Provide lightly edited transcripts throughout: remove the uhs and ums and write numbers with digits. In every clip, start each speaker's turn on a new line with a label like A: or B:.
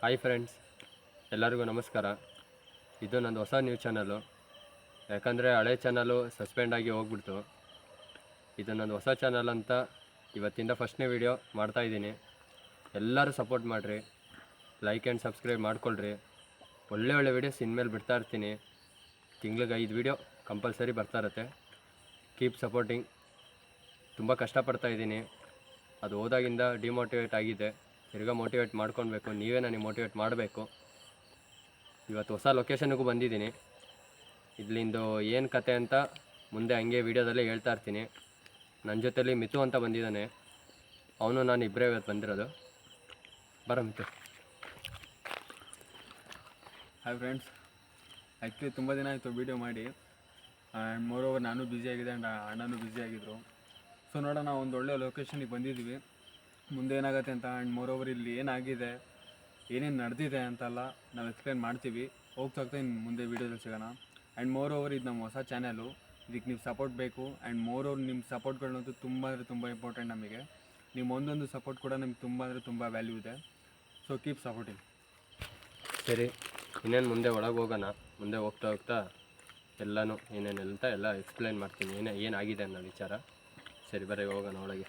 A: Hi friends, ಎಲ್ಲರಿಗೂ ನಮಸ್ಕಾರ. ಇದು ನಂದು ಹೊಸ ನ್ಯೂಸ್ ಚಾನಲು. ಯಾಕಂದರೆ ಹಳೆ ಚಾನಲು ಸಸ್ಪೆಂಡ್ ಆಗಿ ಹೋಗ್ಬಿಡ್ತು. ಇದು ನಂದು ಹೊಸ ಚಾನಲ್ ಅಂತ ಇವತ್ತಿಂದ ಫಸ್ಟ್ನೇ ವೀಡಿಯೋ ಮಾಡ್ತಾಯಿದ್ದೀನಿ. ಎಲ್ಲರೂ ಸಪೋರ್ಟ್ ಮಾಡಿರಿ, ಲೈಕ್ ಆ್ಯಂಡ್ ಸಬ್ಸ್ಕ್ರೈಬ್ ಮಾಡ್ಕೊಳ್ರಿ. ಒಳ್ಳೆ ವೀಡಿಯೋಸ್ ಇನ್ಮೇಲೆ ಬಿಡ್ತಾ ಇರ್ತೀನಿ. ತಿಂಗ್ಳಿಗೆ 5 ವೀಡಿಯೋ ಕಂಪಲ್ಸರಿ ಬರ್ತಾ ಇರುತ್ತೆ. Keep supporting. ತುಂಬ ಕಷ್ಟಪಡ್ತಾಯಿದ್ದೀನಿ. ಅದು ಹೋದಾಗಿಂದ ಡಿಮೋಟಿವೇಟ್ ಆಗಿದೆ. ತಿರ್ಗಾ ಮೋಟಿವೇಟ್ ಮಾಡ್ಕೊಳ್ಬೇಕು. ನೀವೇ ನನಗೆ ಮೋಟಿವೇಟ್ ಮಾಡಬೇಕು. ಇವತ್ತು ಹೊಸ ಲೊಕೇಶನ್ನಿಗೂ ಬಂದಿದ್ದೀನಿ. ಇಲ್ಲಿಂದು ಏನು ಕತೆ ಅಂತ ಮುಂದೆ ಹಂಗೆ ವೀಡಿಯೋದಲ್ಲೇ ಹೇಳ್ತಾ ಇರ್ತೀನಿ. ನನ್ನ ಜೊತೆಲಿ ಮಿತು ಅಂತ ಬಂದಿದ್ದಾನೆ. ಅವನು ನಾನು ಇಬ್ಬರೇ ಇವತ್ತು ಬಂದಿರೋದು. ಬರ ಮಿತು.
B: ಹಾಯ್ ಫ್ರೆಂಡ್ಸ್, ಆ್ಯಕ್ಚುಲಿ ತುಂಬ ದಿನ ಆಯಿತು ವೀಡಿಯೋ ಮಾಡಿ. ಆ್ಯಂಡ್ ಮೋರೋವರ್ ನಾನು ಬ್ಯುಸಿಯಾಗಿದ್ದೆ ಆ್ಯಂಡ್ ಅಣ್ಣನೂ ಬ್ಯುಸಿಯಾಗಿದ್ದರು. ಸೊ ನೋಡೋಣ, ಒಂದು ಒಳ್ಳೆಯ ಲೊಕೇಶನಿಗೆ ಬಂದಿದ್ದೀವಿ. ಮುಂದೆ ಏನಾಗುತ್ತೆ ಅಂತ ಆ್ಯಂಡ್ ಮೋರೋವರ್ ಇಲ್ಲಿ ಏನಾಗಿದೆ, ಏನೇನು ನಡೆದಿದೆ ಅಂತೆಲ್ಲ ನಾವು ಎಕ್ಸ್ಪ್ಲೇನ್ ಮಾಡ್ತೀವಿ. ಹೋಗ್ತಾ ಇನ್ನು ಮುಂದೆ ವೀಡಿಯೋದಲ್ಲಿ ಸಿಗೋಣ. ಆ್ಯಂಡ್ ಮೋರೋವರ್ ಇದು ನಮ್ಮ ಹೊಸ ಚಾನಲು. ಇದಕ್ಕೆ ನೀವು ಸಪೋರ್ಟ್ ಬೇಕು. ಆ್ಯಂಡ್ ಮೋರೋವರ್ ನಿಮ್ಮ ಸಪೋರ್ಟ್ಗಳನ್ನಂತೂ ತುಂಬ ಇಂಪಾರ್ಟೆಂಟ್ ನಮಗೆ. ನಿಮ್ಮ ಒಂದೊಂದು ಸಪೋರ್ಟ್ ಕೂಡ ನಿಮ್ಗೆ ತುಂಬ ವ್ಯಾಲ್ಯೂ ಇದೆ. So keep supporting.
A: ಸರಿ, ಇನ್ನೇನು ಮುಂದೆ ಒಳಗೆ ಹೋಗೋಣ. ಮುಂದೆ ಹೋಗ್ತಾ ಎಲ್ಲನೂ ಏನೇನು ಅಂತ ಎಲ್ಲ ಎಕ್ಸ್ಪ್ಲೇನ್ ಮಾಡ್ತೀನಿ, ಏನಾಗಿದೆ ಅನ್ನೋ ವಿಚಾರ. ಸರಿ, ಬರೀ ಹೋಗೋಣ ಒಳಗೆ.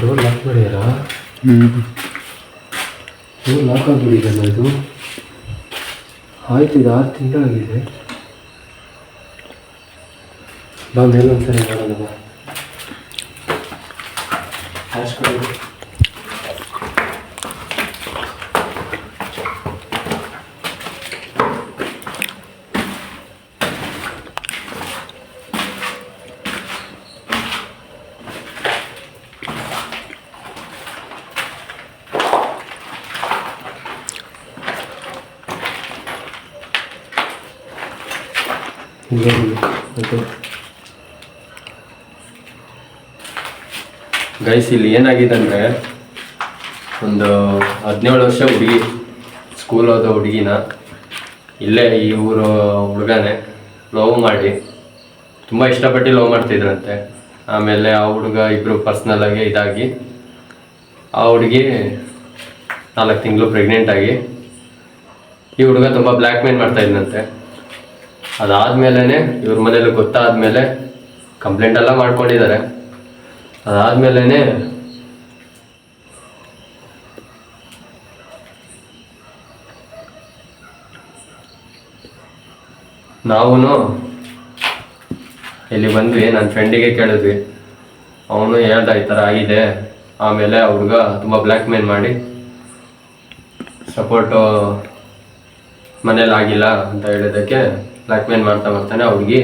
A: ಡೋರ್ ಲಾಕ್ ಮಾಡ್ಯಾರಾ? ಡೋರ್ ಲಾಕ್ ಆಗಿಬಿಟ್ಟಿದೆಲ್ಲ ಇದು. ಆಯ್ತು, ಇದು 6 ತಿಂಗಳಾಗಿದೆ. ಬಾ ಮೇಲೊಂದ್ಸರಿ ನೋಡೋಣ. ಬಾ ಗೈಸ್, ಇಲ್ಲಿ ಏನಾಗಿದೆ ಅಂದರೆ, ಒಂದು 17 ವರ್ಷ ಹುಡುಗಿ, ಸ್ಕೂಲ್ ಓದೋ ಹುಡುಗಿನ ಇಲ್ಲೇ ಈ ಊರು ಹುಡುಗನೇ ಲವ್ ಮಾಡಿ, ತುಂಬ ಇಷ್ಟಪಟ್ಟು ಲವ್ ಮಾಡ್ತಿದ್ರಂತೆ. ಆಮೇಲೆ ಆ ಹುಡುಗ ಇಬ್ಬರು ಪರ್ಸ್ನಲ್ಲಾಗಿ ಇದಾಗಿ, ಆ ಹುಡುಗಿ 4 ತಿಂಗಳು ಪ್ರೆಗ್ನೆಂಟ್ ಆಗಿ, ಈ ಹುಡುಗ ತುಂಬ ಬ್ಲ್ಯಾಕ್ ಮೇಲ್ ಮಾಡ್ತಾಯಿದ್ನಂತೆ. ಅದಾದಮೇಲೆ ಇವ್ರ ಮನೇಲಿ ಗೊತ್ತಾದಮೇಲೆ ಕಂಪ್ಲೇಂಟೆಲ್ಲ ಮಾಡ್ಕೊಂಡಿದ್ದಾರೆ. ಅದಾದಮೇಲೆ ನಾವು ಇಲ್ಲಿ ಬಂದ್ವಿ. ನನ್ನ ಫ್ರೆಂಡಿಗೆ ಕೇಳಿದ್ವಿ. ಅವನು ಹೇಳ್ದ ಈ ಥರ ಆಗಿದೆ. ಆಮೇಲೆ ಆ ಹುಡುಗ ತುಂಬ ಬ್ಲ್ಯಾಕ್ ಮೇಲ್ ಮಾಡಿ ಸಪೋರ್ಟು ಮನೇಲಿ ಆಗಿಲ್ಲ ಅಂತ ಹೇಳಿದ್ದಕ್ಕೆ ಬ್ಲ್ಯಾಕ್ ಮೇಲ್ ಮಾಡ್ತಾನೆ. ಆ ಹುಡುಗಿ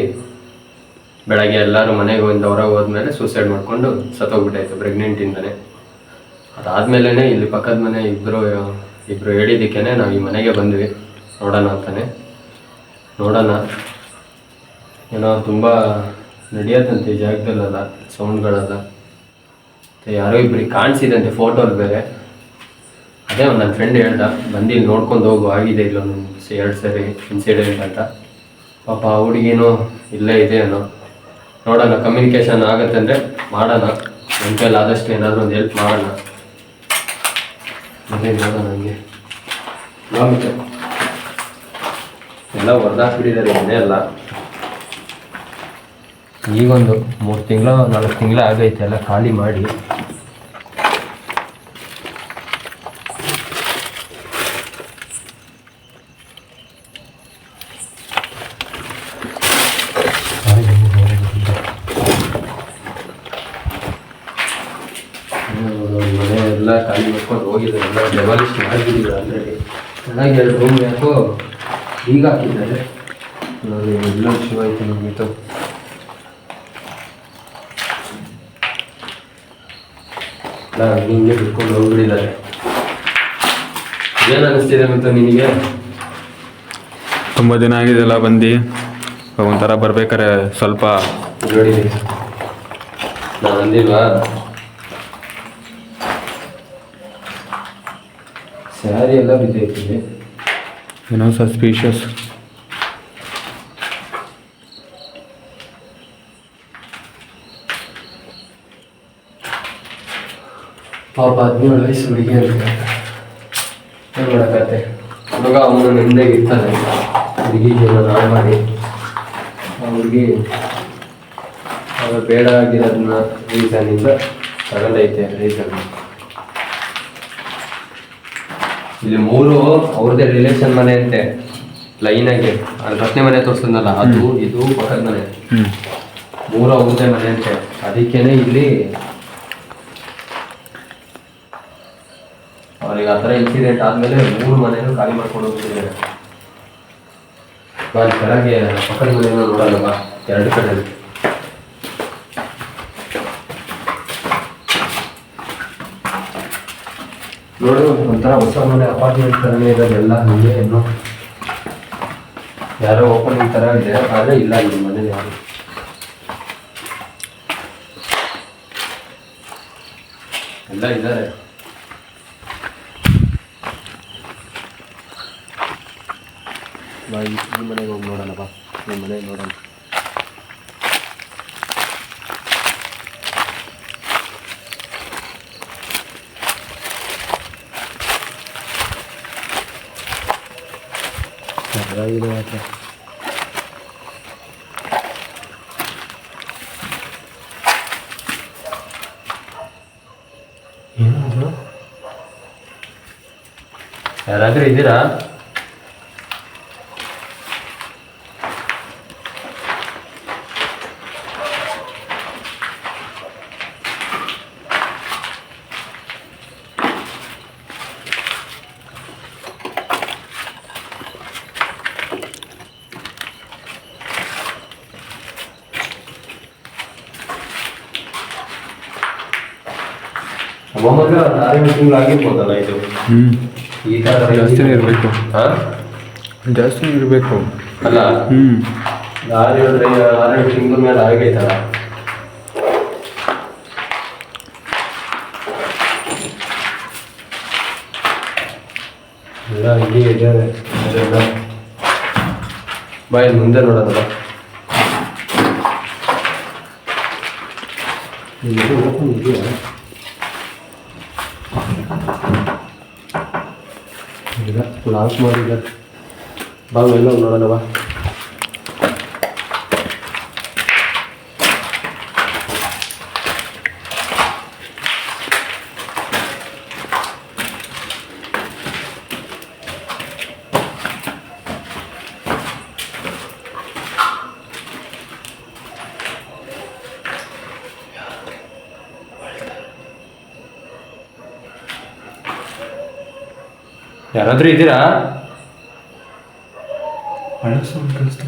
A: ಬೆಳಗ್ಗೆ ಎಲ್ಲರೂ ಮನೆಗೆ ಹೊರಗೆ ಹೋದ್ಮೇಲೆ ಸೂಸೈಡ್ ಮಾಡಿಕೊಂಡು ಸತ್ತೋಗ್ಬಿಟ್ಟಾಯ್ತು ಪ್ರೆಗ್ನೆಂಟಿಂದನೇ. ಅದಾದಮೇಲೆ ಇಲ್ಲಿ ಪಕ್ಕದ ಮನೆ ಇಬ್ಬರು ಹೇಳಿದ್ದಕ್ಕೇ ನಾವು ಈ ಮನೆಗೆ ಬಂದ್ವಿ ನೋಡೋಣ ಅಂತಾನೆ. ನೋಡೋಣ, ಏನೋ ತುಂಬ ನಡೆಯತ್ತಂತೆ ಈ ಜಾಗದಲ್ಲೆಲ್ಲ, ಸೌಂಡ್ಗಳೆಲ್ಲ. ಯಾರೋ ಇಬ್ಬರಿಗೆ ಕಾಣಿಸಿದಂತೆ ಫೋಟೋಲ್ಲಿ ಬೇರೆ. ಅದೇ ಒಂದು ನನ್ನ ಫ್ರೆಂಡ್ ಹೇಳ್ದ, ಬಂದು ಇಲ್ಲಿ ನೋಡ್ಕೊಂಡು ಹೋಗು, ಆಗಿದೆ ಇಲ್ಲ 2 ಸರಿ ಇನ್ಸಿಡೆಂಟ್ ಅಂತ. ಪಾಪ ಆ ಹುಡುಗಿನೂ ಇಲ್ಲೇ ಇದೆ ಏನೋ. ನೋಡೋಣ, ಕಮ್ಯುನಿಕೇಷನ್ ಆಗುತ್ತೆ ಅಂದರೆ ಮಾಡೋಣ. ನನ್ನ ಕೈಲಿ ಆದಷ್ಟು ಏನಾದರೂ ಒಂದು ಹೆಲ್ಪ್ ಮಾಡೋಣ. ಅದೇ ನೋಡೋಣ. ನನಗೆ ಎಲ್ಲ ಹೊಡೆದಾಕ್ಬಿಟ್ಟಿದ್ದಾರೆ ಮನೆ ಎಲ್ಲ. ಈಗೊಂದು 3 ತಿಂಗಳು 4 ತಿಂಗಳು ಆಗೈತೆ ಎಲ್ಲ ಖಾಲಿ ಮಾಡಿ. ಮನೆ ಎಲ್ಲ ಖಾಲಿ ಮಾಡ್ಕೊಂಡು ಹೋಗಿದ್ದಾರೆ, ಎಲ್ಲ ಡೆಮಾಲಿಷ್ ಮಾಡಿಬಿಟ್ಟಿದ್ದಾರೆ ಆಲ್ರೆಡಿ. ಚೆನ್ನಾಗಿ 2 ರೂಮ್ ಯಾಕೋ ಈಗ ಹಾಕಿದ್ದಾರೆ. ನೋಡಿ, ಎಲ್ಲ ಶಿವ ಆಯ್ತು ನಮಗಿತ್ತು. ಎಲ್ಲ ಹಿಂಗೆ ಬಿಟ್ಕೊಂಡು ಹೋಗ್ಬಿಟ್ಟಿದ್ದಾರೆ. ಏನು ಅನ್ನಿಸ್ತಿದೆ ಮತ್ತು ನಿನಗೆ?
B: ತುಂಬ ದಿನ ಆಗಿದೆಲ್ಲ ಬಂದು ಒಂಥರ ಬರ್ಬೇಕಾರೆ ಸ್ವಲ್ಪ
A: ನೋಡಿ ನಾನು ಅಂದಿಲ್ವಾ ಸ್ಯಾರಿ ಎಲ್ಲ ಬಿದ್ದೈತಿದೆ,
B: ಏನೋ ಸಸ್ಪೀಷಿಯಸ್.
A: ಪಾಪ 17 ವಯಸ್ಸು ಹುಡುಗಿ ಅಂತ ಏನು ಮಾಡೋಕ್ಕತ್ತೆ. ಹುಡುಗ ಅವನು ನೆಮ್ಮದಿಯಾಗಿ ಇರ್ತಾನೆ, ಹುಡುಗಿ ಜೀವನ ನಾಳೆ ಮಾಡಿ ಆ ಹುಡುಗಿ ಅವ್ರು ಬೇಡ ಆಗಿರೋದನ್ನ ರೀಸನ್ನಿಂದ ತಗೊಂಡೈತೆ ರೀಸನ್. ಇಲ್ಲಿ 3 ಅವ್ರದ್ದೇ ರಿಲೇಷನ್ ಮನೆ ಅಂತೆ, ಲೈನಾಗಿ ಅಲ್ಲಿ ರತ್ನೆ ಮನೆ ತೋರಿಸಿದ್ನಲ್ಲ ಅದು ಇದು ಪಕ್ಕದ ಮನೆ, 3 ಅವ್ರದ್ದೇ ಮನೆ ಅಂತೆ. ಅದಕ್ಕೇನೆ ಇಲ್ಲಿ ಅವ್ರಿಗೆ ಆ ಥರ ಇನ್ಸಿಡೆಂಟ್ ಆದಮೇಲೆ 3 ಮನೆಯೂ ಖಾಲಿ ಮಾಡ್ಕೊಂಡು ಹೋಗ್ತಿದ್ದಾರೆ. ಕೆಳಗೆ ಪಕ್ಕದ ಮನೆಯನ್ನು ನೋಡಲ್ಲವ 2 ಕಡೆ ನೋಡು, ಒಂಥರ ಹೊಸ ಮನೆ ಅಪಾರ್ಟ್ಮೆಂಟ್ ಥರನೇ ಇರೋದೆಲ್ಲ. ಹಂಗೆ ಏನೋ ಯಾರೋ ಓಪನಿಂಗ್ ಥರ ಇದೆ, ಆದರೆ ಇಲ್ಲ ಈ ಮನೇಲಿ ಯಾರು. ಎಲ್ಲ ಇದ್ದಾರೆ. ಬಾ ಈ ಮನೆಗೆ ಹೋಗಿ ನೋಡೋಣ, ಬಾ ನಿಮ್ಮ ಮನೆಗೆ ನೋಡೋಣ. ಚೆನ್ನಾಗಿದೆ ಮಾತ್ರ. ಏನು ಯಾರಾದರೂ ಇದ್ದೀರಾ? ಒಮ್ಮಗ 6 ತಿಂಗಳು ಆಗಿರ್ಬೋದಲ್ಲ ಇದು. ಈ ಥರ
B: ಜಾಸ್ತಿನೇ ಇರಬೇಕು.
A: ಹಾಂ,
B: ಜಾಸ್ತಿನೇ ಇರಬೇಕು
A: ಅಲ್ಲ. 6 ತಿಂಗಳ ಮೇಲೆ ಆಗೈತಲ್ಲ. ಎಲ್ಲ ಹೀಗೆ ಇದ್ದಾರೆ. ಬಾಯ್ ಮುಂದೆ ನೋಡೋದಲ್ಲ, ಓಪನ್ ಇದೆಯಾ? ಇಲ್ಲ, ಲಾಕ್ ಮಾಡಿದ್ದಾರೆ. ಬಾ ಎಲ್ಲ ನೋಡೋಣ, ಬಾ. ಯಾರಾದರೂ ಇದ್ದೀರಾ?
B: ಹಣ ಸೌಂಡ್ ಕಳಿಸ್ತು.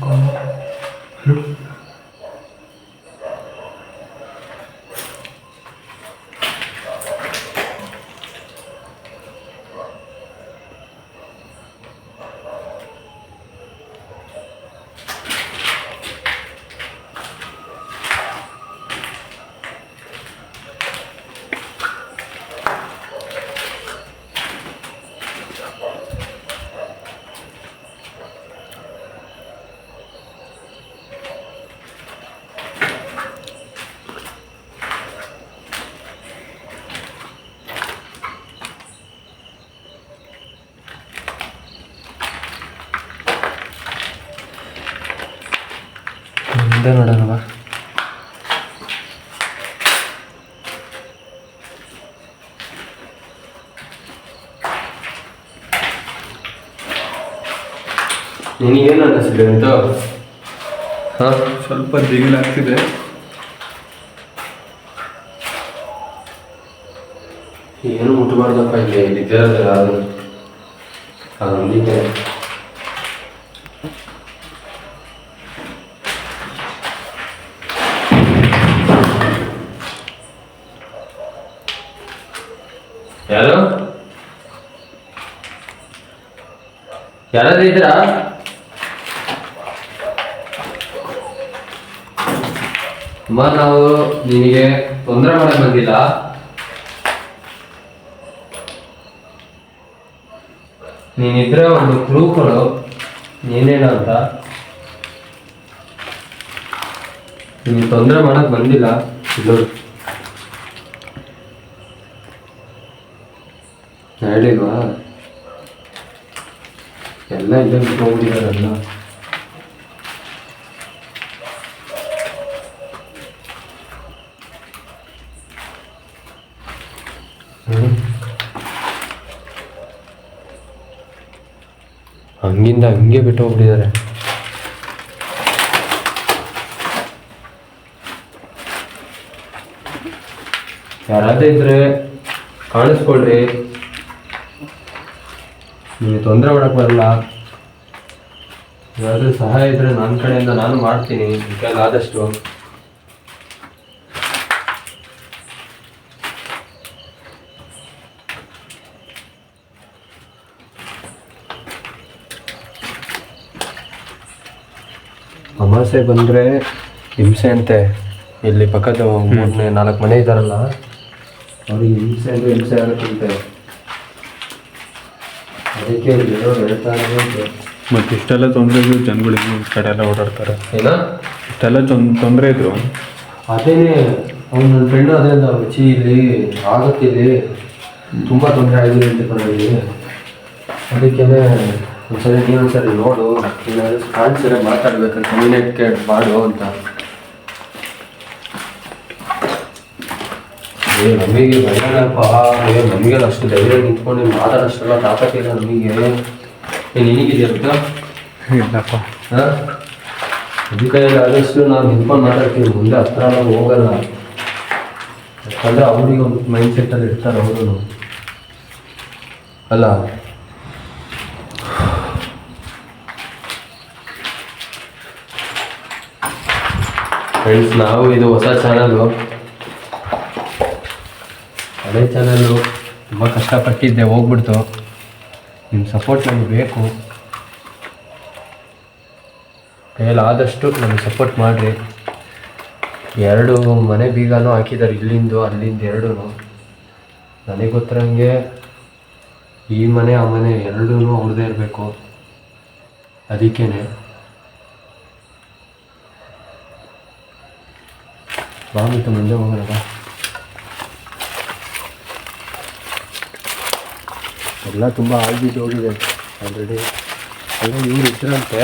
B: ಮುಂದೆ ನೋಡೋಣ, ಬಾ. ನಿನಗೇನು ಅನ್ನಿಸ್ತಿದೆ ಅಂತ? ಹಾಂ, ಸ್ವಲ್ಪ ದಿಗಿಲಾಗ್ತಿದೆ.
A: ಏನು ಮುಟ್ಟಬಾರ್ದಪ್ಪ, ಇಲ್ಲಿ ಇದ್ದಿರೋದಿಲ್ಲ ಅದು. ಅದೊಂದಿಗೆ ಯಾರು? ಯಾರಾದ್ರೂ ಇದ್ದೀರಾ? ಅಮ್ಮ ನಾವು ನಿನಗೆ ತೊಂದರೆ ಮಾಡಕ್ ಬಂದಿಲ್ಲ. ನೀನಿದ್ರೆ ಒಂದು ಕ್ಲೂ ಕೊಡು ನೀನೇನು ಅಂತ. ನಿನಗೆ ತೊಂದರೆ ಮಾಡಕ್ ಬಂದಿಲ್ಲ. ಇದು ಹೇಳಿಲ್ವಾ? ಎಲ್ಲ ಇಲ್ಲೇ ಬಿಟ್ಕೊಂಡ್ಬಿಟ್ಟಿದಾರಲ್ಲ. ಹಂಗಿಂದ ಹಂಗೆ ಬಿಟ್ಟು ಹೋಗ್ಬಿಟ್ಟಿದ್ದಾರೆ. ಯಾರಾದ್ರೂ ಇದ್ರೆ ಕಾಣಿಸ್ಕೊಳ್ರಿ. ನಿಮಗೆ ತೊಂದರೆ ಮಾಡಕ್ ಬರಲ್ಲ. ಯಾರಾದ್ರೂ ಸಹಾಯ ಇದ್ರೆ ನನ್ನ ಕಡೆಯಿಂದ ನಾನು ಮಾಡ್ತೀನಿ ನನ್ನ ಕೈಲಿ ಆದಷ್ಟು. ಅಮಾವಾಸ್ಯೆ ಬಂದರೆ ಹಿಂಸೆ ಅಂತೆ. ಇಲ್ಲಿ ಪಕ್ಕದ 3-4 ಮನೆ ಇದ್ದಾರಲ್ಲ, ಅವ್ರಿಗೆ ಹಿಂಸೆ ಅಂದರೆ ಹಿಂಸೆ ಆಗುತ್ತಂತೆ. ಅದಕ್ಕೆ ಹೇಳ್ತಾರೆ.
B: ಮತ್ತು ಇಷ್ಟೆಲ್ಲ ತೊಂದರೆ ಇದ್ರು ಜನಗಳಿಗೆ ಈ ಕಡೆ ಎಲ್ಲ ಓಡಾಡ್ತಾರೆ.
A: ಏನ
B: ಇಷ್ಟೆಲ್ಲ ತೊಂದರೆ ಇದ್ರು
A: ಅದೇನೇ ಅವ್ನು ನನ್ನ ಫ್ರೆಂಡು ಅದೇ ಅಂತ ರುಚಿ ಇಲ್ಲಿ ಆಗುತ್ತಿಲ್ಲಿ ತುಂಬ ತೊಂದರೆ ಆಗಿದೆ ಅಂತ ಇಲ್ಲಿ. ಅದಕ್ಕೇ ಒಂದ್ಸರಿ ನೀವೊಂದ್ಸರಿ ನೋಡು, ಏನಾದರೂ ಕಾಣಿಸಿದ್ರೆ ಮಾತಾಡ್ಬೇಕಂತ ಕಮ್ಯುನಿಕೇಟ್ ಮಾಡು ಅಂತ. ನಮಗೆ ಭಯನಪ್ಪ. ನಮಗೆಲ್ಲ ಅಷ್ಟು ಧೈರ್ಯ ನಿಂತ್ಕೊಂಡು ಮಾತಾಡೋಷ್ಟೆಲ್ಲ ತಾಕತ್ತಿಲ್ಲ ನಮಗೆ. ಏನು ನಿನಗಿದೆಯಾ ಗೊತ್ತಾ?
B: ಇಲ್ಲಪ್ಪ.
A: ಹಾಂ, ಅದಕ್ಕೆ ಆದಷ್ಟು ನಾವು ನಿಂತ್ಕೊಂಡು ಮಾತಾಡ್ತೀವಿ. ಮುಂದೆ ಹತ್ರ ನಾವು ಹೋಗಲ್ಲ. ಯಾಕಂದರೆ ಅವ್ರಿಗೆ ಒಂದು ಮೈಂಡ್ ಸೆಟ್ಟಲ್ಲಿ ಇರ್ತಾರೆ ಅವರು ಅಲ್ಲ. ಫ್ರೆಂಡ್ಸ್, ನಾವು ಇದು ಹೊಸ ಚಾನಲ್ಲು. ಹಳೆ ಚಾನಲ್ಲು ತುಂಬ ಕಷ್ಟಪಟ್ಟಿದ್ದೆ, ಹೋಗ್ಬಿಡ್ತು. ನಿಮ್ಮ ಸಪೋರ್ಟ್ ನಮಗೆ ಬೇಕು. ಕೈಲಾದಷ್ಟು ನಮಗೆ ಸಪೋರ್ಟ್ ಮಾಡಿರಿ. 2 ಮನೆ ಬೀಗನೂ ಹಾಕಿದ್ದಾರೆ, ಇಲ್ಲಿಂದು ಅಲ್ಲಿಂದ 2. ನನಗೆ ಗೊತ್ತಿರಂಗೆ ಈ ಮನೆ ಆ ಮನೆ 2 ಅವ್ರದ್ದೇ ಇರಬೇಕು. ಅದಕ್ಕೇ ಬಾಗಿತ್ತು ಮುಂದೆ ಹೋಗೋಣ ಬಾ. ಎಲ್ಲ ತುಂಬ ಆಗಿದ್ದು ಹೋಗಿದೆ ಆಲ್ರೆಡಿ. ಎಲ್ಲ ಇವ್ರು ಇದ್ರಂತೆ.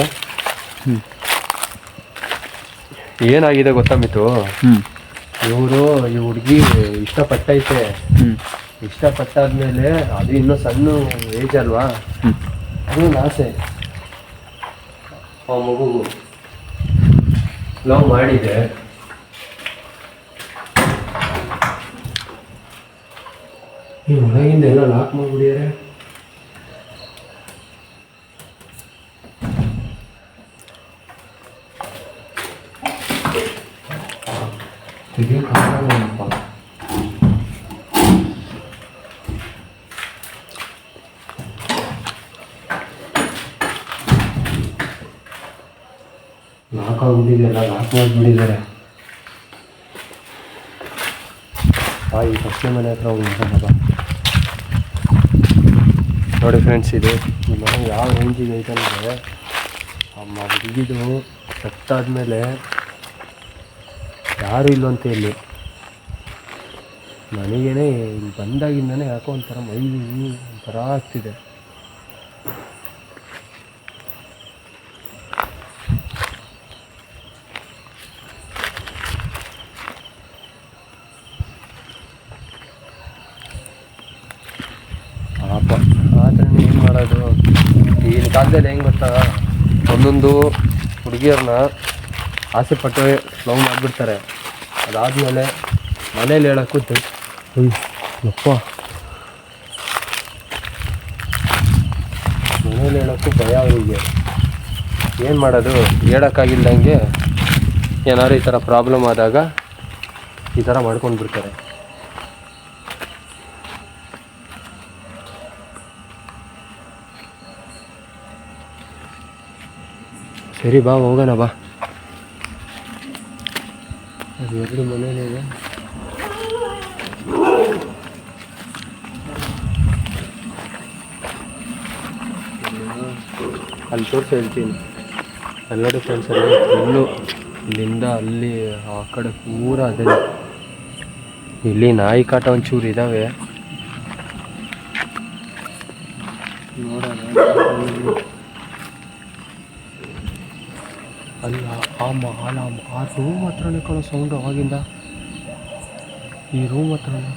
A: ಏನಾಗಿದೆ ಗೊತ್ತಾ ಮಿತು? ಇವರು ಈ ಹುಡುಗಿ ಇಷ್ಟಪಟ್ಟೈತೆ. ಇಷ್ಟಪಟ್ಟಾದ್ಮೇಲೆ ಅದು ಇನ್ನೂ ಸಣ್ಣ ಏಜ್ ಅಲ್ವಾ, ಅದೊಂದು ಆಸೆ. ಆ ಮಗುವು ಲವ್ ಮಾಡಿದೆ. ಈ ಒಳಗಿಂದ ಎಲ್ಲ ಲಾಕ್ ಮಾಡಿಬಿಡಿಯಾರೆ. ತೆಗಿಯೋಕ್ಕಾಗಲ್ಲಪ್ಪ. ಲಾಕ್ ಆಗ್ಬಿಟ್ಟಿದೆಯಲ್ಲ, ಲಾಕ್ ಮಾಡಿಬಿಟ್ಟಿದ್ದಾರೆ. ಈ ಫಸ್ಟ್ನೇ ಮನೆ ಹತ್ರ ಹೋಗಿ ಬಾ. ನೋಡಿ ಫ್ರೆಂಡ್ಸ್, ಇದು ಈ ಮನೆ ಯಾವ ರೇಂಜಿಗೆ ಐತಂದರೆ, ಅಮ್ಮ ಹುಡುಗಿದು ಸತ್ತಾದ್ಮೇಲೆ ಯಾರೂ ಇಲ್ಲವಂತೆ ಇಲ್ಲಿ. ನನಗೇನೆ ಇಲ್ಲಿ ಬಂದಾಗಿಂದನೇ ಯಾಕೋ ಒಂಥರ ಮೈ ಒಂಥರ ಆಗ್ತಿದೆ. ಆದರೆ ಏನು ಮಾಡೋದು ಈಗಿನ ಕಾಲದಲ್ಲಿ ಹೆಂಗೆ ಗೊತ್ತಾ, ಒಂದೊಂದು ಹುಡುಗಿಯರನ್ನ ಆಸೆ ಪಟ್ಟು ಲವ್ ಮಾಡಿಬಿಡ್ತಾರೆ. ಅದಾದಮೇಲೆ ಮನೇಲಿ ಹೇಳೋಕ್ಕೂ ಯಪ್ಪ, ಮನೇಲಿ ಹೇಳೋಕ್ಕೂ ಭಯ ಅವರಿಗೆ. ಏನು ಮಾಡೋದು, ಹೇಳೋಕ್ಕಾಗಿಲ್ದಂಗೆ ಏನಾದ್ರು ಈ ಥರ ಪ್ರಾಬ್ಲಮ್ ಆದಾಗ ಈ ಥರ ಮಾಡ್ಕೊಂಡು ಬಿಡ್ತಾರೆ. ಸರಿ ಬಾ, ಹೋಗೋಣ ಬಾ. ಅದು ಎರಡು ಮನೇಲಿ ಇದೆ. ಅಲ್ಲಿ ತೋರಿಸಿ ಹೇಳ್ತೀನಿ. ಅಲ್ಲಿ ನೋಡಿ ಫ್ರೆಂಡ್ಸ್, ಅಲ್ಲಿ ಫುಲ್ಲು ಇಲ್ಲಿಂದ ಅಲ್ಲಿ ಆ ಕಡೆ ಪೂರ ಅದೇ. ಇಲ್ಲಿ ನಾಯಿ ಕಾಟ ಒಂಚೂರು ಇದ್ದಾವೆ ನೋಡೋಣ. ಅಲ್ಲಿ ಆ ರೂಮ್ ಹತ್ರನೇ ಕಣೋ ಸೌಂಡು ಅವಾಗಿಂದ. ಈ ರೂಮ್ ಹತ್ರನೇ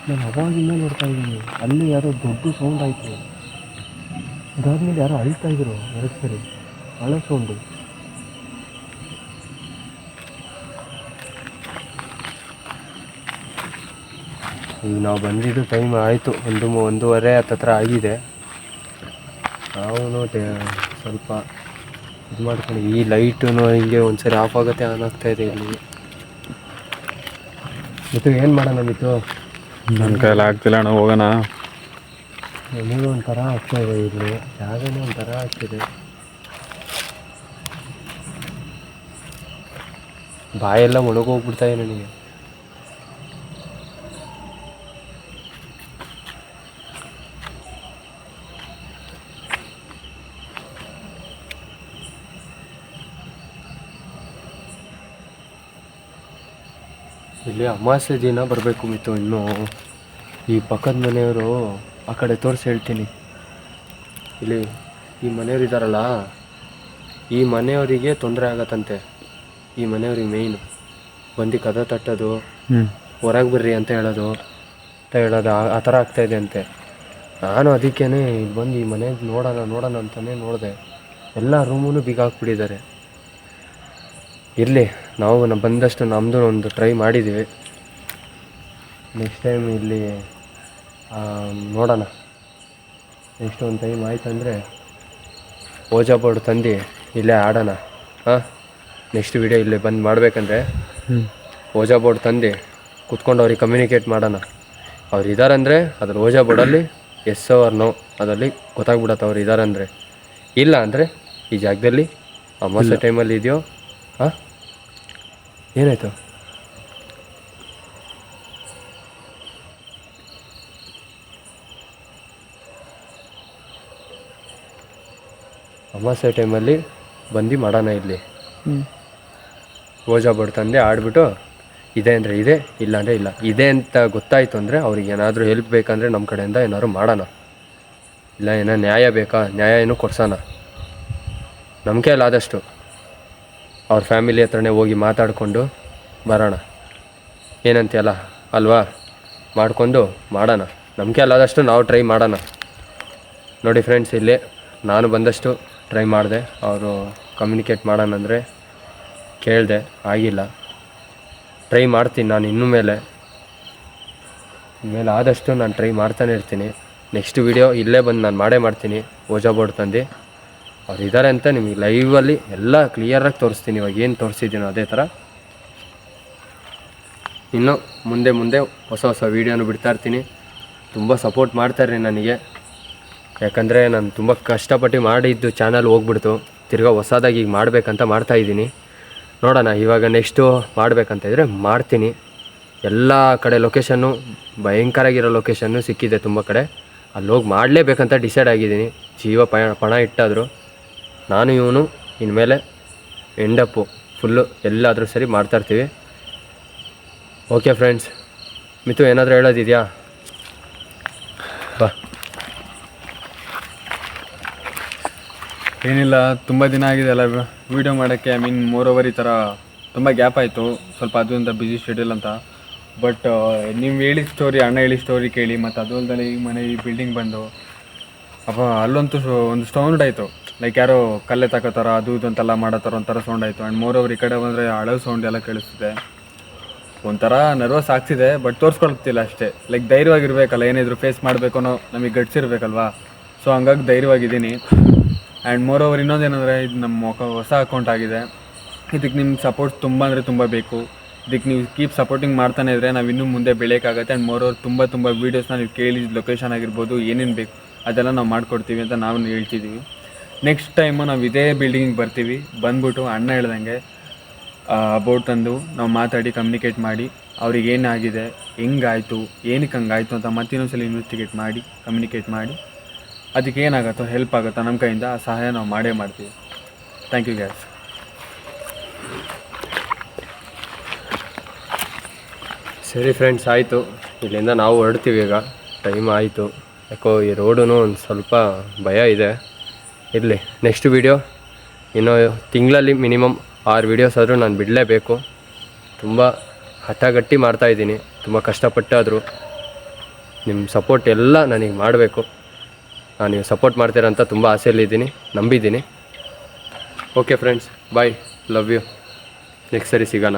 A: ನಾನು ಅವಾಗಿಂದ ನೋಡ್ತಾ ಇದ್ದೀನಿ. ಅಲ್ಲಿ ಯಾರೋ ದೊಡ್ಡ ಸೌಂಡ್ ಆಯಿತು. ಅದಾದ್ಮೇಲೆ ಯಾರೋ ಅಳ್ತಾ ಇದ್ರು 2 ಸರಿ, ಹಳೆ ಸೌಂಡು. ಈಗ ನಾವು ಬಂದಿದ್ದು ಟೈಮ್ ಆಯಿತು, 1:30 ಹತ್ತತ್ರ ಆಗಿದೆ. ನಾವು ಸ್ವಲ್ಪ ಇದು ಮಾಡ್ಕೊಂಡು ಈ ಲೈಟು ಹಿಂಗೆ ಒಂದ್ಸರಿ ಆಫ್ ಆಗುತ್ತೆ, ಆನ್ ಆಗ್ತಾಯಿದೆ ಇಲ್ಲಿ. ಮಿತು ಏನು ಮಾಡೋಣ ಮಿತು?
B: ನನ್ನ ಕೈಯಲ್ಲಿ ಆಗ್ತಿಲ್ಲ ಅಣ್ಣ, ಹೋಗೋಣ.
A: ನನಗೂ ಒಂಥರ ಆಗ್ತಾಯಿದೆ, ಇಲ್ಲಿ ಜಾಗನೇ ಒಂಥರ ಆಗ್ತಿದೆ. ಬಾಯೆಲ್ಲ ಒಣಗೋಗ್ಬಿಡ್ತಾಯಿದೆ ನನಗೆ. ಇಲ್ಲಿ ಅಮಾವಾಸ್ಯೆ ದಿನ ಬರಬೇಕು ಮಿತ್ತು. ಇನ್ನು ಈ ಪಕ್ಕದ ಮನೆಯವರು ಆ ಕಡೆ ತೋರಿಸಿ ಹೇಳ್ತೀನಿ. ಇಲ್ಲಿ ಈ ಮನೆಯವ್ರು ಇದ್ದಾರಲ್ಲ, ಈ ಮನೆಯವರಿಗೆ ತೊಂದರೆ ಆಗತ್ತಂತೆ. ಈ ಮನೆಯವ್ರಿಗೆ ಮೇಯ್ನು ಬಂದು ಕದ ತಟ್ಟೋದು, ಹೊರಗೆ ಬರ್ರಿ ಅಂತ ಹೇಳೋದು ಆ ಥರ ಆಗ್ತಾಯಿದೆ ಅಂತೆ. ನಾನು ಅದಕ್ಕೇ ಬಂದು ಈ ಮನೆ ನೋಡೋಣ ಅಂತಲೇ ನೋಡಿದೆ. ಎಲ್ಲ ರೂಮೂ ಬೀಗ ಹಾಕ್ಬಿಟ್ಟಿದ್ದಾರೆ. ಇರಲಿ, ನಾವು ಬಂದಷ್ಟು ನಮ್ಮದು ಒಂದು ಟ್ರೈ ಮಾಡಿದ್ದೀವಿ. ನೆಕ್ಸ್ಟ್ ಟೈಮ್ ಇಲ್ಲಿ ನೋಡೋಣ. ನೆಕ್ಸ್ಟ್ ಒಂದು ಟೈಮ್ ಆಯ್ತಂದರೆ ಓಜಾ ಬೋರ್ಡ್ ತಂದು ಇಲ್ಲೇ ಆಡೋಣ. ಹಾಂ, ನೆಕ್ಸ್ಟ್ ವಿಡಿಯೋ ಇಲ್ಲೇ ಬಂದು ಮಾಡಬೇಕಂದ್ರೆ ಓಜಾ ಬೋರ್ಡ್ ತಂದು ಕುತ್ಕೊಂಡು ಅವ್ರಿಗೆ ಕಮ್ಯುನಿಕೇಟ್ ಮಾಡೋಣ. ಅವ್ರು ಇದ್ದಾರಂದರೆ ಅದ್ರ ಓಜಾ ಬೋರ್ಡಲ್ಲಿ ಎಸ್ ಆರ್ ನೋ ಅದರಲ್ಲಿ ಗೊತ್ತಾಗ್ಬಿಡತ್ತೆ ಅವ್ರು ಇದ್ದಾರಂದರೆ. ಇಲ್ಲ ಅಂದರೆ ಈ ಜಾಗದಲ್ಲಿ ಅಮಾವಾಸ್ಯೆ ಟೈಮಲ್ಲಿ ಇದೆಯೋ. ಹಾಂ, ಏನಾಯಿತು? ಅಮಾವಾಸ್ಯೆ ಟೈಮಲ್ಲಿ ಬಂದು ಮಾಡೋಣ. ಇಲ್ಲಿ ಓಜಾ ಬೋರ್ಡ್ ತಂದೆ ಆಡ್ಬಿಟ್ಟು ಇದೆ ಅಂದರೆ ಇದೆ, ಇಲ್ಲ ಅಂದರೆ ಇಲ್ಲ. ಇದೆ ಅಂತ ಗೊತ್ತಾಯಿತು ಅಂದರೆ ಅವ್ರಿಗೆ ಏನಾದರೂ ಹೆಲ್ಪ್ ಬೇಕಂದರೆ ನಮ್ಮ ಕಡೆಯಿಂದ ಏನಾದ್ರು ಮಾಡೋಣ. ಇಲ್ಲ ಏನೋ ನ್ಯಾಯ ಬೇಕಾ, ನ್ಯಾಯ ಏನೋ ಕೊಡ್ಸೋಣ. ನಮ್ಮ ಕೈಲಾದಷ್ಟು ಅವ್ರ ಫ್ಯಾಮಿಲಿ ಹತ್ರನೇ ಹೋಗಿ ಮಾತಾಡಿಕೊಂಡು ಬರೋಣ. ಏನಂತೀಯಲ್ಲ ಅಲ್ವಾ? ಮಾಡ್ಕೊಂಡು ಮಾಡೋಣ. ನಮ್ಮ ಕೈಲಾದಷ್ಟು ನಾವು ಟ್ರೈ ಮಾಡೋಣ. ನೋಡಿ ಫ್ರೆಂಡ್ಸ್, ಇಲ್ಲಿ ನಾನು ಬಂದಷ್ಟು ಟ್ರೈ ಮಾಡಿದೆ. ಅವರು ಕಮ್ಯುನಿಕೇಟ್ ಮಾಡೋಣ ಅಂದರೆ ಕೇಳಿದೆ, ಆಗಿಲ್ಲ. ಟ್ರೈ ಮಾಡ್ತೀನಿ ನಾನು ಇನ್ಮೇಲೆ ಆದಷ್ಟು ನಾನು ಟ್ರೈ ಮಾಡ್ತಾನೆ ಇರ್ತೀನಿ. ನೆಕ್ಸ್ಟ್ ವಿಡಿಯೋ ಇಲ್ಲೇ ಬಂದು ನಾನು ಮಾಡೇ ಮಾಡ್ತೀನಿ. ಓಜಾ ಬೋರ್ಡ್ ತಂದು ಅವ್ರು ಇದ್ದಾರೆ ಅಂತ ನಿಮಗೆ ಲೈವಲ್ಲಿ ಎಲ್ಲ ಕ್ಲಿಯರಾಗಿ ತೋರಿಸ್ತೀನಿ. ಇವಾಗ ಏನು ತೋರಿಸಿದ್ದೀನೋ ಅದೇ ಥರ ಇನ್ನು ಮುಂದೆ ಹೊಸ ವೀಡಿಯೋನು ಬಿಡ್ತಾಯಿರ್ತೀನಿ. ತುಂಬ ಸಪೋರ್ಟ್ ಮಾಡ್ತಾರ್ರಿ ನನಗೆ. ಯಾಕಂದರೆ ನಾನು ತುಂಬ ಕಷ್ಟಪಟ್ಟು ಮಾಡಿದ್ದು ಚಾನಲ್ ಹೋಗ್ಬಿಡ್ತು. ತಿರ್ಗಾ ಹೊಸದಾಗಿ ಈಗ ಮಾಡಬೇಕಂತ ಮಾಡ್ತಾಯಿದ್ದೀನಿ. ನೋಡೋಣ, ಇವಾಗ ನೆಕ್ಸ್ಟು ಮಾಡಬೇಕಂತ ಇದ್ದರೆ ಮಾಡ್ತೀನಿ. ಎಲ್ಲ ಕಡೆ ಲೊಕೇಶನ್ನು ಭಯಂಕರಾಗಿರೋ ಲೊಕೇಶನ್ನು ಸಿಕ್ಕಿದೆ ತುಂಬ ಕಡೆ. ಅಲ್ಲಿ ಹೋಗಿ ಮಾಡಲೇಬೇಕಂತ ಡಿಸೈಡ್ ಆಗಿದ್ದೀನಿ. ಜೀವ ಪಣ ಇಟ್ಟಾದರೂ ನಾನು ಇವನು ಇನ್ಮೇಲೆ ಎಂಡಪ್ಪು ಫುಲ್ಲು ಎಲ್ಲಾದರೂ ಸರಿ ಮಾಡ್ತಾಯಿರ್ತೀವಿ. ಓಕೆ ಫ್ರೆಂಡ್ಸ್, ಮಿತು ಏನಾದರೂ ಹೇಳೋದಿದೆಯಾ? ಬಾ.
B: ಏನಿಲ್ಲ, ತುಂಬ ದಿನ ಆಗಿದೆ ಅಲ್ಲ ವೀಡಿಯೋ ಮಾಡೋಕ್ಕೆ. ಐ ಮೀನ್ ಮೋರೋವರ್ ಈ ಥರ ತುಂಬ ಗ್ಯಾಪ್ ಆಯಿತು ಸ್ವಲ್ಪ, ಅದು ಅಂತ ಬ್ಯುಸಿ ಶೆಡ್ಯೂಲ್ ಅಂತ. ಬಟ್ ನೀವು ಹೇಳಿದ ಸ್ಟೋರಿ, ಅಣ್ಣ ಹೇಳಿದ ಸ್ಟೋರಿ ಕೇಳಿ ಮತ್ತು ಅದು ಅಲ್ಲದೆ ಈ ಮನೆ ಈ ಬಿಲ್ಡಿಂಗ್ ಬಂದು ಅಪ್ಪ ಅಲ್ಲಂತೂ ಒಂದು ಸೌಂಡ್ ಆಯಿತು. ಲೈಕ್ ಯಾರೋ ಕಲ್ಲೆ ತಗೋತಾರ ಅದು ಇದು ಅಂತೆಲ್ಲ ಮಾಡತ್ತಾರ, ಒಂಥರ ಸೌಂಡ್ ಆಯಿತು. ಆ್ಯಂಡ್ ಮೋರೋವರ್ ಈ ಕಡೆ ಬಂದರೆ ಹಳವು ಸೌಂಡ್ ಎಲ್ಲ ಕೇಳಿಸ್ತಿದೆ. ಒಂಥರ ನರ್ವಸ್ ಆಗ್ತಿದೆ, ಬಟ್ ತೋರಿಸ್ಕೊಳ್ತಿಲ್ಲ ಅಷ್ಟೇ. ಲೈಕ್ ಧೈರ್ಯವಾಗಿರ್ಬೇಕಲ್ಲ, ಏನಿದ್ರು ಫೇಸ್ ಮಾಡಬೇಕು ಅನ್ನೋ ನಮಗೆ ಗಟ್ಸ್ ಇರಬೇಕಲ್ವಾ. ಸೊ ಹಂಗಾಗಿ ಧೈರ್ಯವಾಗಿದ್ದೀನಿ. ಆ್ಯಂಡ್ ಮೋರೋವರ್ ಇನ್ನೊಂದೇನೆಂದರೆ, ಇದು ನಮ್ಮ ಹೊಸ ಅಕೌಂಟ್ ಆಗಿದೆ. ಇದಕ್ಕೆ ನಿಮ್ಮ ಸಪೋರ್ಟ್ ತುಂಬ ಅಂದರೆ ತುಂಬ ಬೇಕು. ಇದಕ್ಕೆ ನೀವು ಕೀಪ್ ಸಪೋರ್ಟಿಂಗ್ ಮಾಡ್ತಾನೆ ಇದ್ದರೆ ನಾವು ಇನ್ನೂ ಮುಂದೆ ಬೆಳೆಯೋಕ್ಕಾಗತ್ತೆ. ಆ್ಯಂಡ್ ಮೋರೋವರ್ ತುಂಬ ವೀಡಿಯೋಸ್ನ ನೀವು ಕೇಳಿ, ಲೊಕೇಶನ್ ಆಗಿರ್ಬೋದು, ಏನೇನು ಬೇಕು ಅದೆಲ್ಲ ನಾವು ಮಾಡ್ಕೊಡ್ತೀವಿ ಅಂತ ನಾವು ಹೇಳ್ತಿದ್ದೀವಿ. ನೆಕ್ಸ್ಟ್ ಟೈಮು ನಾವು ಇದೇ ಬಿಲ್ಡಿಂಗಿಗೆ ಬರ್ತೀವಿ. ಬಂದ್ಬಿಟ್ಟು ಅಣ್ಣ ಹೇಳ್ದಂಗೆ ಅಬೌಟ್ ಅಂದು ನಾವು ಮಾತಾಡಿ ಕಮ್ಯುನಿಕೇಟ್ ಮಾಡಿ ಅವ್ರಿಗೆ ಏನಾಗಿದೆ, ಹೆಂಗಾಯಿತು, ಏನಕ್ಕೆ ಹಂಗಾಯಿತು ಅಂತ ಮತ್ತಿನ್ನೊಂದ್ಸಲ ಇನ್ವೆಸ್ಟಿಗೇಟ್ ಮಾಡಿ ಕಮ್ಯುನಿಕೇಟ್ ಮಾಡಿ ಅದಕ್ಕೆ ಏನಾಗುತ್ತೋ ಹೆಲ್ಪ್ ಆಗುತ್ತೋ ನಮ್ಮ ಕೈಯಿಂದ ಆ ಸಹಾಯ ನಾವು ಮಾಡೇ ಮಾಡ್ತೀವಿ. Thank you guys.
A: ಸರಿ ಫ್ರೆಂಡ್ಸ್, ಆಯಿತು. ಇಲ್ಲಿಂದ ನಾವು ಹೊರಡ್ತೀವಿ ಈಗ. ಟೈಮ್ ಆಯಿತು. ಯಾಕೋ ಈ ರೋಡೂ ಒಂದು ಸ್ವಲ್ಪ ಭಯ ಇದೆ. ಇರಲಿ, ನೆಕ್ಸ್ಟ್ ವೀಡಿಯೋ ಇನ್ನೂ ತಿಂಗಳಲ್ಲಿ ಮಿನಿಮಮ್ 6 ವೀಡಿಯೋಸ್ ಆದರೂ ನಾನು ಬಿಡಲೇಬೇಕು. ತುಂಬ ಹಠಗಟ್ಟಿ ಮಾಡ್ತಾಯಿದ್ದೀನಿ, ತುಂಬ ಕಷ್ಟಪಟ್ಟಾದರೂ ನಿಮ್ಮ ಸಪೋರ್ಟ್ ಎಲ್ಲ ನನಗೆ ಮಾಡಬೇಕು. ನಾನು ನೀವು ಸಪೋರ್ಟ್ ಮಾಡ್ತೀರಂತ ತುಂಬ ಆಸೆಯಲ್ಲಿದ್ದೀನಿ, ನಂಬಿದ್ದೀನಿ. Okay friends, bye, love you. Next ಸರಿ ಸಿಗೋಣ.